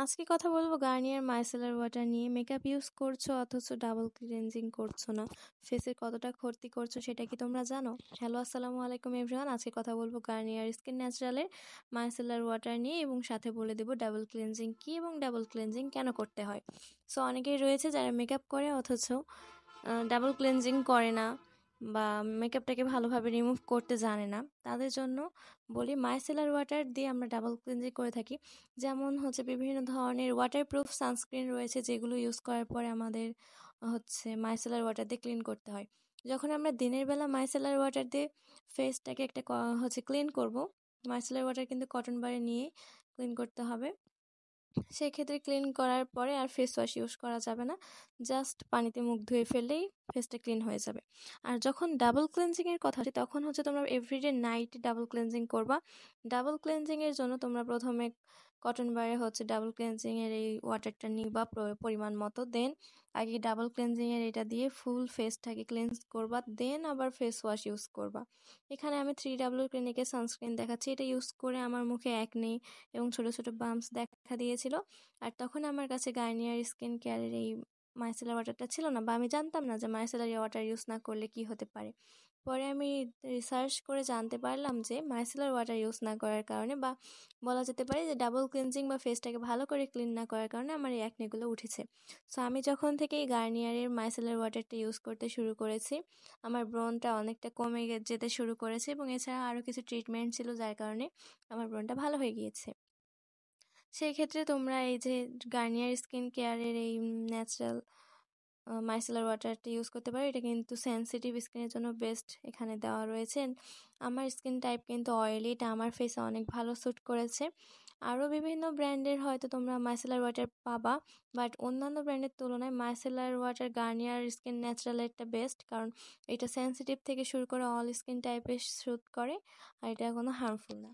আজকে কথা বলবো গার্নিয়ার মাইসেলার ওয়াটার নিয়ে। মেকআপ ইউজ করছো অথচ ডাবল ক্লিনজিং করছো না, ফেসের কতটা ক্ষতি করছো সেটা কি তোমরা জানো? হ্যালো, আসসালামু আলাইকুম এভরিওয়ান। আজকে কথা বলবো গার্নিয়ার স্কিন ন্যাচারালের মাইসেলার ওয়াটার নিয়ে এবং সাথে বলে দেবো ডাবল ক্লিনজিং কি এবং ডাবল ক্লিনজিং কেন করতে হয়। সো অনেকেই রয়েছে যারা মেকআপ করে অথচ ডাবল ক্লিনজিং করে না বা মেকআপটাকে ভালোভাবে রিমুভ করতে জানে না। তাদের জন্য বলি মাইসেলার ওয়াটার দিয়ে আমরা ডাবল ক্লিনজিং করে থাকি। যেমন হচ্ছে বিভিন্ন ধরনের ওয়াটারপ্রুফ সানস্ক্রিন রয়েছে যেগুলো ইউজ করার পরে আমাদের মাইসেলার ওয়াটার দিয়ে ক্লিন করতে হয়। যখন আমরা দিনের বেলা মাইসেলার ওয়াটার দিয়ে ফেসটাকে ক্লিন করব, মাইসেলার ওয়াটার কিন্তু কটন বারে নিয়ে ক্লিন করতে হবে। সেক্ষেত্রে ক্লিন করার পরে আর ফেস ওয়াশ ইউজ করা যাবে না, জাস্ট পানিতে মুখ ধুয়ে ফেললেই ফেসটা ক্লিন হয়ে যাবে। আর যখন ডাবল ক্লিনজিংয়ের কথা আসে তখন তোমরা এভরিডে নাইট ডাবল ক্লিনজিং করবা। ডাবল ক্লিনজিংয়ের জন্য তোমরা প্রথমে কটন বারে ডাবল ক্লিনজিংয়ের এই ওয়াটারটা নিবা পরিমাণ মতো, দেন আগে ডাবল ক্লিনজিংয়ের এটা দিয়ে ফুল ফেসটাকে ক্লিনজ করবা, দেন আবার ফেস ওয়াশ ইউজ করবা। এখানে আমি 3W ক্লিনিকের সানস্ক্রিন দেখাচ্ছি। এটা ইউজ করে আমার মুখে একনে এবং ছোট ছোট বাম্পস দেখা দিয়েছিল। আর তখন আমার কাছে গার্নিয়ার স্কিন কেয়ারের এই মাইসেলার ওয়াটারটা ছিল না, বা আমি জানতাম না যে মাইসেলার ওয়াটার ইউজ না করলে কি হতে পারে। পরে আমি রিসার্চ করে জানতে পারলাম যে মাইসেলার ওয়াটার ইউজ না করার কারণে, বা বলা যেতে পারে যে ডাবল ক্লিনজিং বা ফেসটাকে ভালো করে ক্লিন না করার কারণে আমার এই অ্যাকনেগুলো উঠেছে। সো আমি যখন থেকে এই গার্নিয়ারের মাইসেলার ওয়াটারটা ইউজ করতে শুরু করেছি, আমার ব্রণটা অনেকটা কমে যেতে শুরু করেছে এবং এছাড়া আরও কিছু ট্রিটমেন্ট ছিল যার কারণে আমার ব্রণটা ভালো হয়ে গিয়েছে। সেই ক্ষেত্রে তোমরা এই যে গার্নিয়ার স্কিন কেয়ারের এই ন্যাচারাল মাইসেলার ওয়াটারটা ইউজ করতে পারো। এটা কিন্তু সেনসিটিভ স্কিনের জন্য বেস্ট এখানে দেওয়া রয়েছে। আমার স্কিন টাইপ কিন্তু অয়েলি, এটা আমার ফেসে অনেক ভালো স্যুট করেছে। আরও বিভিন্ন ব্র্যান্ডের হয়তো তোমরা মাইসেলার ওয়াটার পাবা, বাট অন্যান্য ব্র্যান্ডের তুলনায় মাইসেলার ওয়াটার গার্নিয়ার স্কিন ন্যাচারালেরটা বেস্ট, কারণ এটা সেনসিটিভ থেকে শুরু করে অল স্কিন টাইপের স্যুট করে আর এটা কোনো হার্মফুল না।